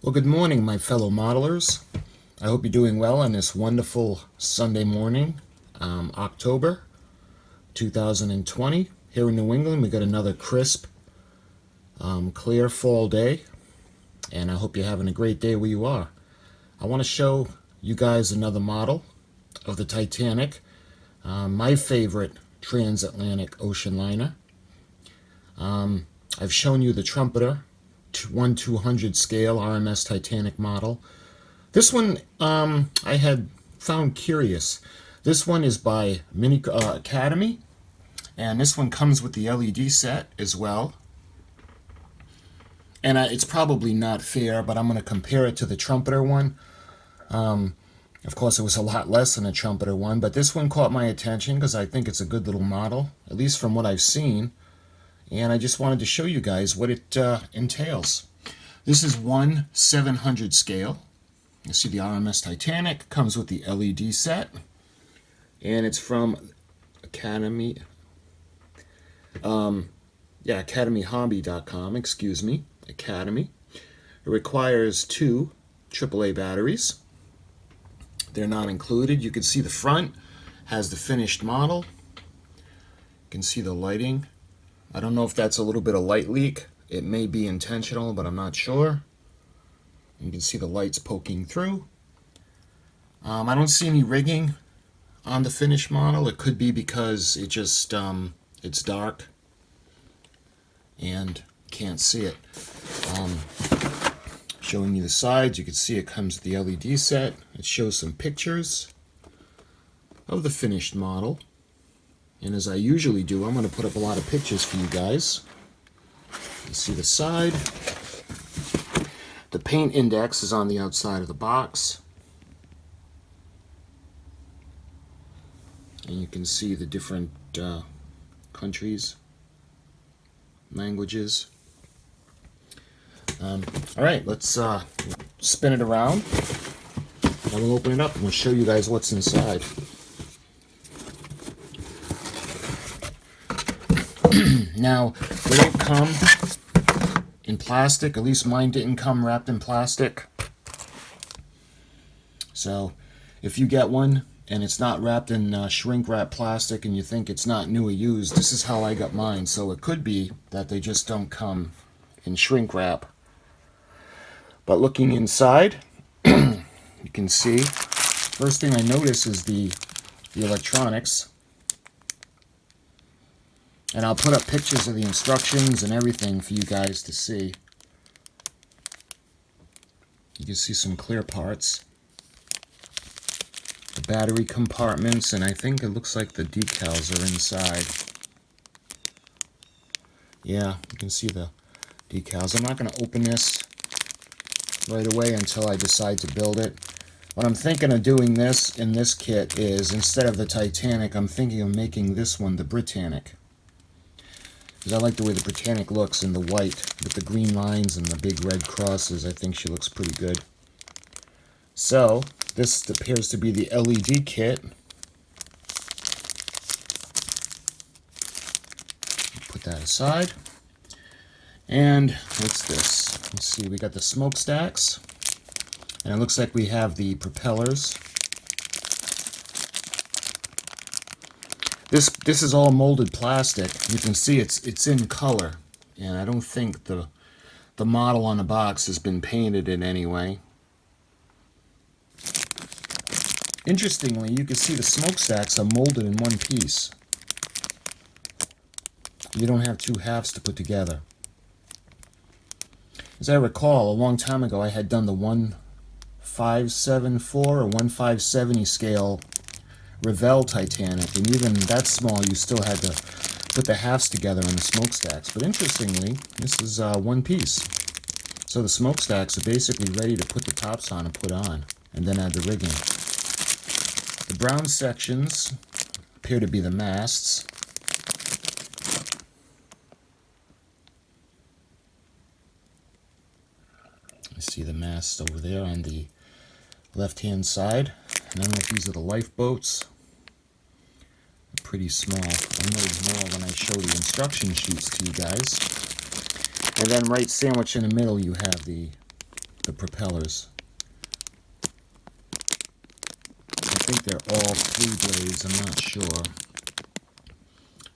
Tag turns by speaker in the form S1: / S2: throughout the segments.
S1: Well, good morning, my fellow modelers. I hope you're doing well on this wonderful Sunday morning, October 2020. Here in New England, we got another crisp, clear fall day, and I hope you're having a great day where you are. I want to show you guys another model of the Titanic, my favorite transatlantic ocean liner. I've shown you the Trumpeter 1/200 scale R.M.S. Titanic model. This one I had found curious. This one is by Mini Academy, and this one comes with the LED set as well. And it's probably not fair, but I'm going to compare it to the Trumpeter one. Of course, it was a lot less than the Trumpeter one, but this one caught my attention because I think it's a good little model, at least from what I've seen. And I just wanted to show you guys what it entails. This is 1/700 scale. You see the R.M.S. Titanic comes with the LED set, and it's from Academy. AcademyHobby.com. Excuse me, Academy. It requires 2 AAA batteries. They're not included. You can see the front has the finished model. You can see the lighting. I don't know if that's a little bit of light leak. It may be intentional, but I'm not sure. You can see the lights poking through. I don't see any rigging on the finished model. It could be because it just it's dark and can't see it. Showing you the sides, you can see it comes with the LED set. It shows some pictures of the finished model. And as I usually do, I'm going to put up a lot of pictures for you guys. You see the side. The paint index is on the outside of the box. And you can see the different countries, languages. Alright, let's spin it around. And we'll open it up and we'll show you guys what's inside. Now, they don't come in plastic. At least mine didn't come wrapped in plastic. So, if you get one and it's not wrapped in shrink wrap plastic and you think it's not new or used, this is how I got mine. So it could be that they just don't come in shrink wrap. But looking inside, you can see, first thing I notice is the electronics. And I'll put up pictures of the instructions and everything for you guys to see. You can see some clear parts. The battery compartments, and I think it looks like the decals are inside. Yeah, you can see the decals. I'm not going to open this right away until I decide to build it. What I'm thinking of doing this in this kit is, instead of the Titanic, I'm thinking of making this one the Britannic. Because I like the way the Britannic looks in the white with the green lines and the big red crosses. I think she looks pretty good. So, this appears to be the LED kit. Put that aside. And what's this? Let's see, we got the smokestacks. And it looks like we have the propellers. This is all molded plastic. You can see it's in color, and I don't think the model on the box has been painted in any way. Interestingly, you can see the smokestacks are molded in one piece. You don't have 2 halves to put together. As I recall, a long time ago, I had done the 1/574 or 1/570 scale Revell Titanic, and even that small, you still had to put the halves together on the smokestacks. But interestingly, this is one piece. So the smokestacks are basically ready to put the tops on and put on, and then add the rigging. The brown sections appear to be the masts. You see the masts over there on the left-hand side. And I don't know if these are the lifeboats. They're pretty small. I'll know more when I show the instruction sheets to you guys. And then right sandwiched in the middle, you have the the propellers. I think they're all 3 blades, I'm not sure.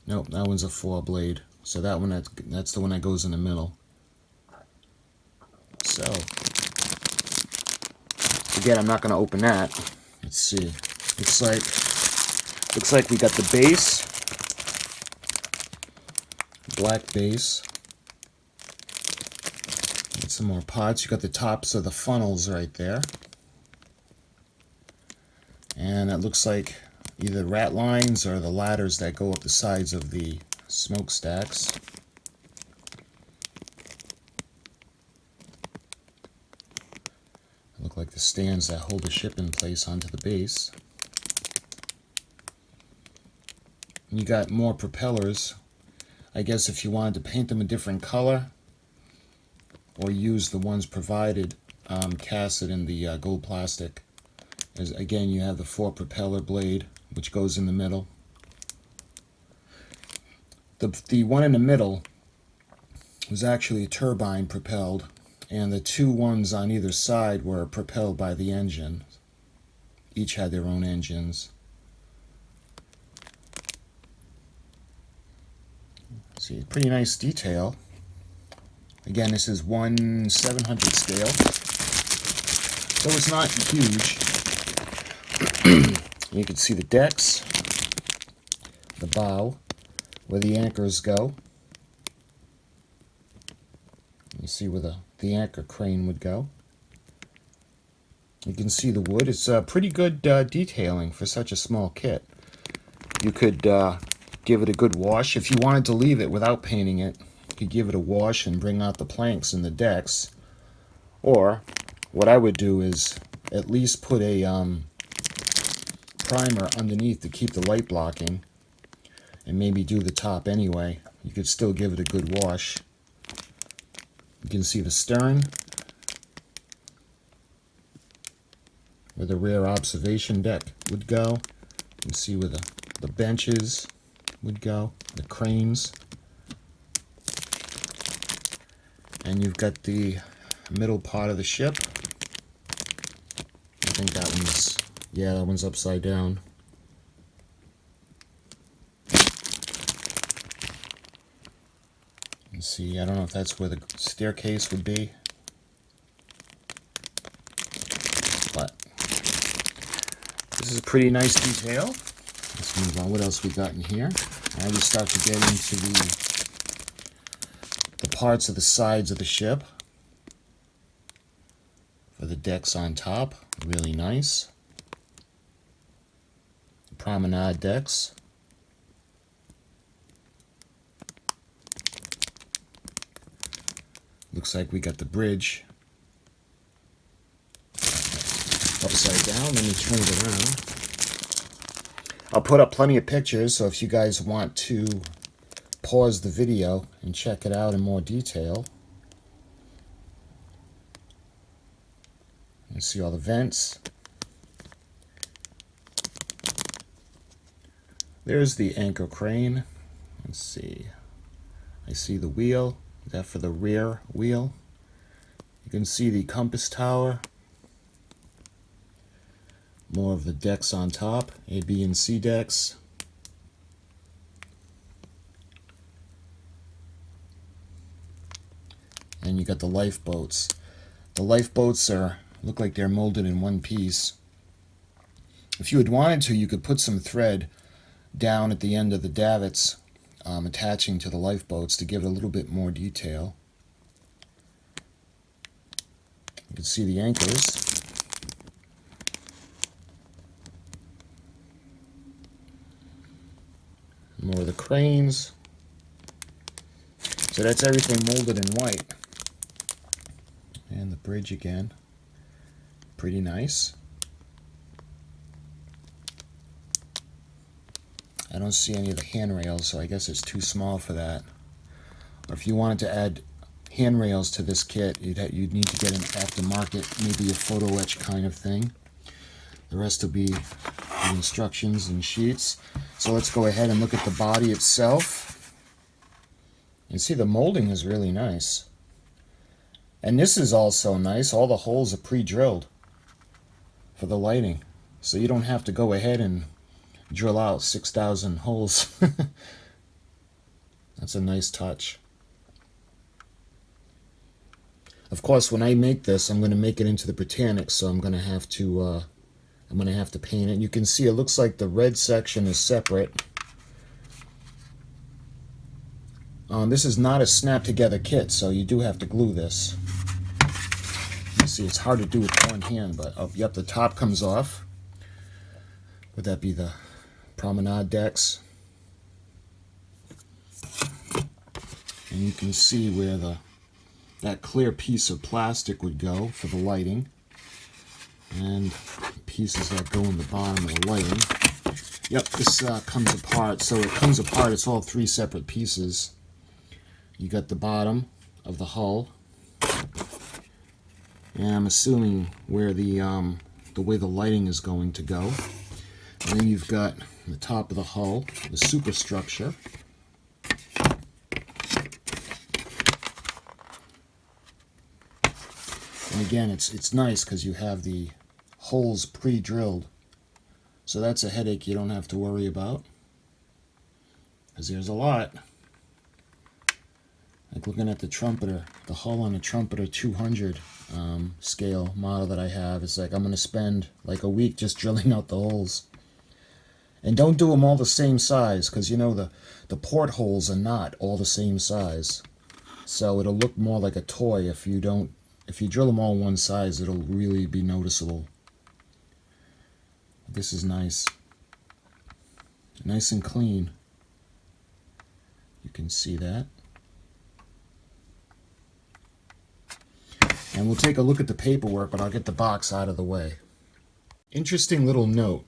S1: Nope, that one's a 4 blade. So that one, that's the one that goes in the middle. So, again, I'm not going to open that. Let's see. Looks like we got the base, black base. Get some more parts. You got the tops of the funnels right there. And it looks like either rat lines or the ladders that go up the sides of the smokestacks. Look like the stands that hold the ship in place onto the base. And you got more propellers. I guess if you wanted to paint them a different color or use the ones provided, cast it in the gold plastic. As again, you have the 4 propeller blade, which goes in the middle. The one in the middle was actually turbine propelled, and the 2 ones on either side were propelled by the engine. Each had their own engines. See, pretty nice detail. Again, this is 1/700 scale, so it's not huge. You can see the decks, the bow, where the anchors go. You see where the anchor crane would go. You can see the wood. It's pretty good detailing for such a small kit. You could give it a good wash. If you wanted to leave it without painting it, you could give it a wash and bring out the planks and the decks. Or what I would do is at least put a primer underneath to keep the light blocking, and maybe do the top anyway. You could still give it a good wash. You can see the stern, where the rear observation deck would go. You can see where the benches would go, the cranes. And you've got the middle part of the ship. I think that one's, yeah, that one's upside down. You see, I don't know if that's where the staircase would be, but this is a pretty nice detail. Let's move on. What else we got in here? Now we start to get into the parts of the sides of the ship. For the decks on top, really nice. Promenade decks. Looks like we got the bridge upside down. Let me turn it around. I'll put up plenty of pictures, so if you guys want to pause the video and check it out in more detail. You see all the vents. There's the anchor crane. Let's see. I see the wheel. Is that for the rear wheel? You can see the compass tower. More of the decks on top, A, B, and C decks. And you got the lifeboats. The lifeboats look like they're molded in one piece. If you had wanted to, you could put some thread down at the end of the davits attaching to the lifeboats to give it a little bit more detail. You can see the anchors. More of the cranes. So that's everything molded in white. And the bridge again. Pretty nice. I don't see any of the handrails, so I guess it's too small for that. Or if you wanted to add handrails to this kit, you'd need to get an aftermarket, maybe a photo etch kind of thing. The rest will be the instructions and sheets. So let's go ahead and look at the body itself. You see the molding is really nice. And this is also nice. All the holes are pre-drilled for the lighting. So you don't have to go ahead and drill out 6,000 holes. That's a nice touch. Of course, when I make this, I'm going to make it into the Titanic, so I'm going to have to paint it. You can see it looks like the red section is separate. This is not a snap-together kit, so you do have to glue this. You see, it's hard to do with one hand, but yep, the top comes off. Would that be the promenade decks? And you can see where that clear piece of plastic would go for the lighting, and pieces that go in the bottom of the lighting. Yep, this comes apart. So it comes apart. It's all three separate pieces. You got the bottom of the hull, and I'm assuming where the way the lighting is going to go. And then you've got the top of the hull, the superstructure. And again, it's nice because you have the holes pre-drilled. So that's a headache you don't have to worry about, because there's a lot. Like looking at the trumpeter, the hull on a trumpeter 200 scale model that I have, it's like I'm going to spend like a week just drilling out the holes. And don't do them all the same size, because you know the portholes are not all the same size. So it'll look more like a toy if you drill them all one size, it'll really be noticeable. This is nice. Nice and clean. You can see that. And we'll take a look at the paperwork, but I'll get the box out of the way. Interesting little note.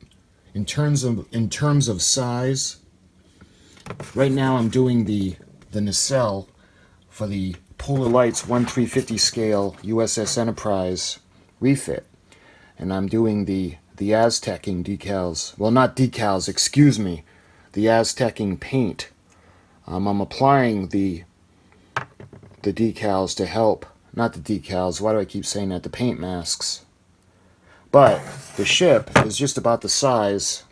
S1: In terms of size, right now I'm doing the nacelle for the Polar Lights 1/350 scale USS Enterprise refit. And I'm doing the Aztecing decals. Well, not decals, excuse me. The Aztecing paint. I'm applying the decals to help. Not the decals, why do I keep saying that? The paint masks. But the ship is just about the size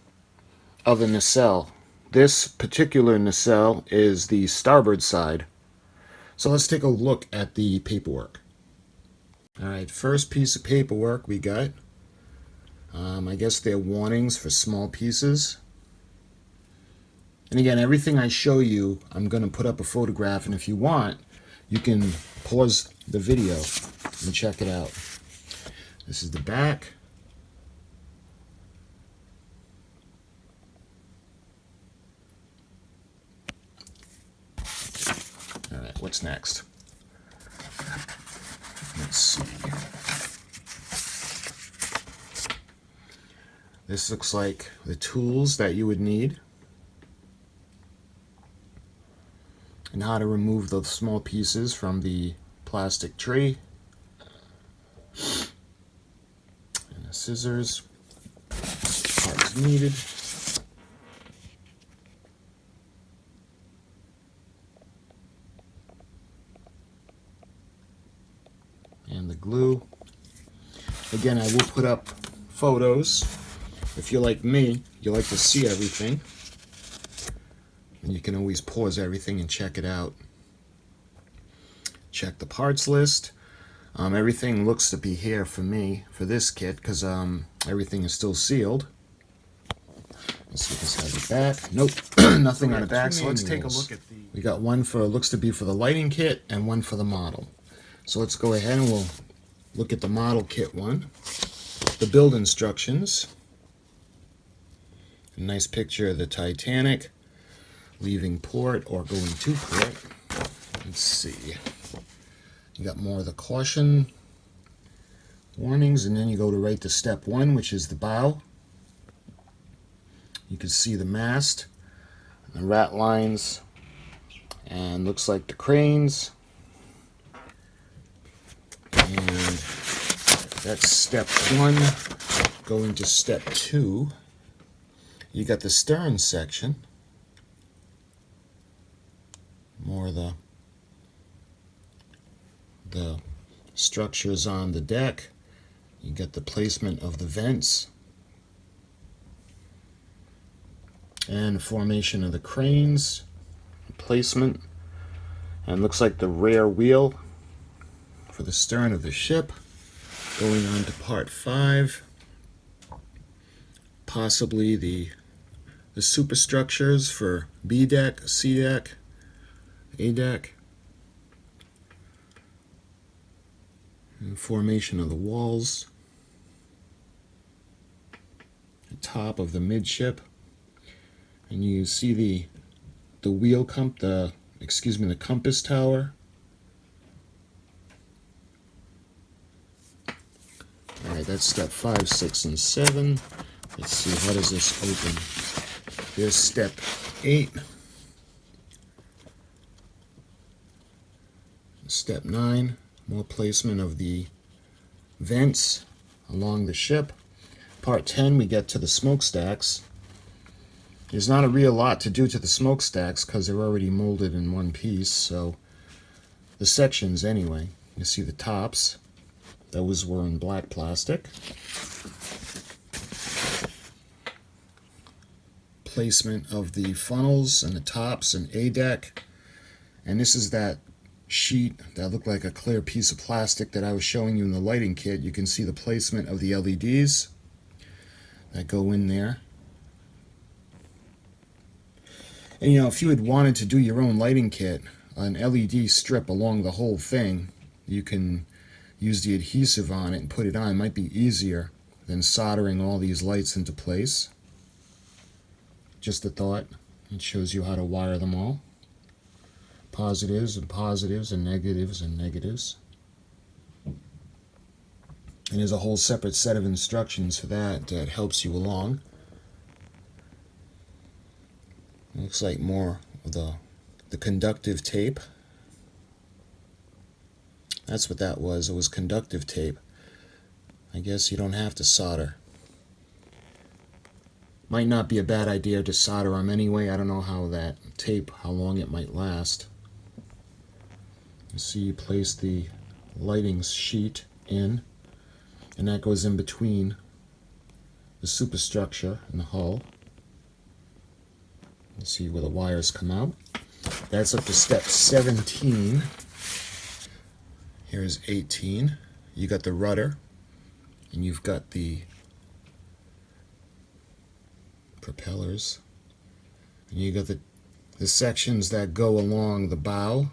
S1: of the nacelle. This particular nacelle is the starboard side. So let's take a look at the paperwork. Alright, first piece of paperwork we got. I guess they're warnings for small pieces. And again, everything I show you, I'm going to put up a photograph, and if you want, you can pause the video and check it out. This is the back. Alright, what's next? Let's see. This looks like the tools that you would need and how to remove the small pieces from the plastic tree. And the scissors, parts needed. And the glue. Again, I will put up photos. If you're like me, you like to see everything. And you can always pause everything and check it out. Check the parts list. Everything looks to be here for me for this kit because everything is still sealed. Let's see if this has a back. Nope, nothing on the back. So let's take a look at the. We got one for looks to be for the lighting kit and one for the model. So let's go ahead and we'll look at the model kit one. The build instructions. A nice picture of the Titanic leaving port or going to port. Let's see. You got more of the caution warnings, and then you go to right to step one, which is the bow. You can see the mast, the rat lines, and looks like the cranes. And that's step one. Going to step two, you got the stern section. More of the structures on the deck. You get the placement of the vents and formation of the cranes, placement, and looks like the rear wheel for the stern of the ship. Going on to part 5, possibly the superstructures for B deck, C deck, A deck, and formation of the walls, the top of the midship, and you see the wheel the compass tower. All right, that's step 5, 6, and 7. Let's see, how does this open? There's step 8. Step 9, more placement of the vents along the ship. Part 10, we get to the smokestacks. There's not a real lot to do to the smokestacks because they're already molded in one piece, so the sections anyway. You see the tops. Those were in black plastic. Placement of the funnels and the tops and A deck. And this is that sheet that looked like a clear piece of plastic that I was showing you in the lighting kit. You can see the placement of the LEDs that go in there. And you know, if you had wanted to do your own lighting kit, an LED strip along the whole thing, you can use the adhesive on it and put it on. It might be easier than soldering all these lights into place. Just a thought. It shows you how to wire them all. Positives and positives and negatives and negatives. And there's a whole separate set of instructions for that helps you along. Looks like more of the conductive tape. That's what that was. It was conductive tape. I guess you don't have to solder. Might not be a bad idea to solder them anyway. I don't know how that tape, how long it might last. You see, you place the lighting sheet in, and that goes in between the superstructure and the hull. You see where the wires come out. That's up to step 17. Here's 18. You got the rudder, and you've got the propellers, and you got the sections that go along the bow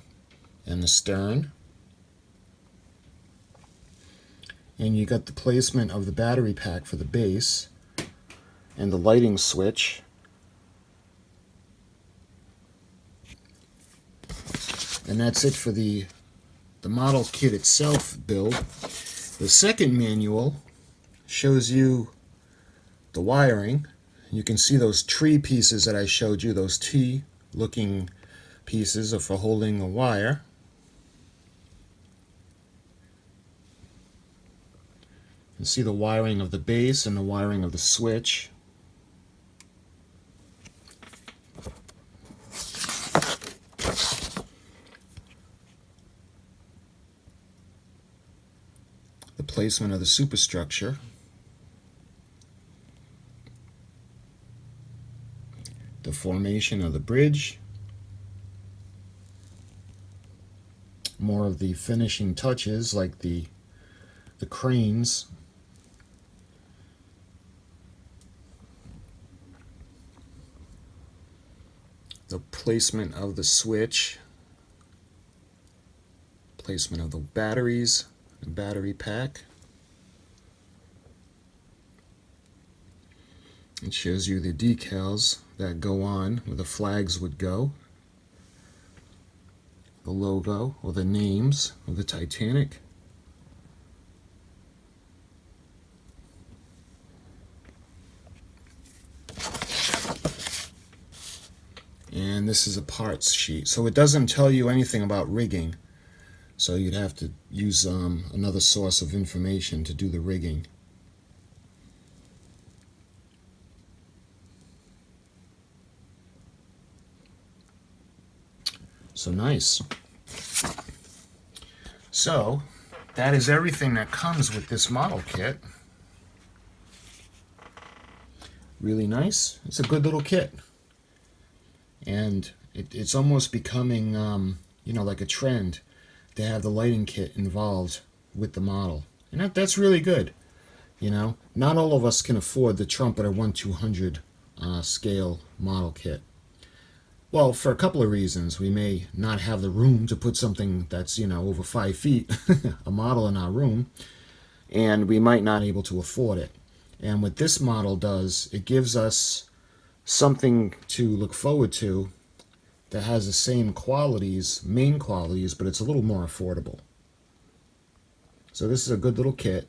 S1: and the stern, and you got the placement of the battery pack for the base and the lighting switch. And that's it for the model kit itself build. The second manual shows you the wiring. You can see those tree pieces that I showed you, those T-looking pieces are for holding the wire. You can see the wiring of the base and the wiring of the switch. The placement of the superstructure. The formation of the bridge. More of the finishing touches like the cranes. The placement of the switch. Placement of the batteries, the battery pack. It shows you the decals that go on where the flags would go, the logo or the names of the Titanic. And this is a parts sheet, so it doesn't tell you anything about rigging, so you'd have to use another source of information to do the rigging. So nice. So that is everything that comes with this model kit. Really nice. It's a good little kit. And it's almost becoming, you know, like a trend to have the lighting kit involved with the model. And that's really good. You know, not all of us can afford the Trumpeter 1/200 scale model kit. Well, for a couple of reasons. We may not have the room to put something that's, you know, over 5 feet, a model in our room, and we might not be able to afford it. And what this model does, it gives us something to look forward to that has the same qualities, main qualities, but it's a little more affordable. So this is a good little kit.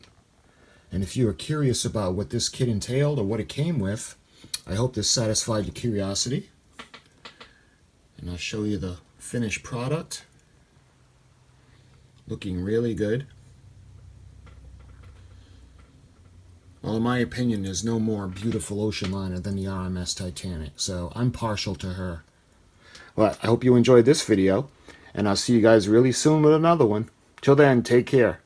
S1: And if you are curious about what this kit entailed or what it came with, I hope this satisfied your curiosity. And I'll show you the finished product. Looking really good. Well, in my opinion, there's no more beautiful ocean liner than the R.M.S. Titanic, so I'm partial to her. Well, I hope you enjoyed this video, and I'll see you guys really soon with another one. Till then, take care.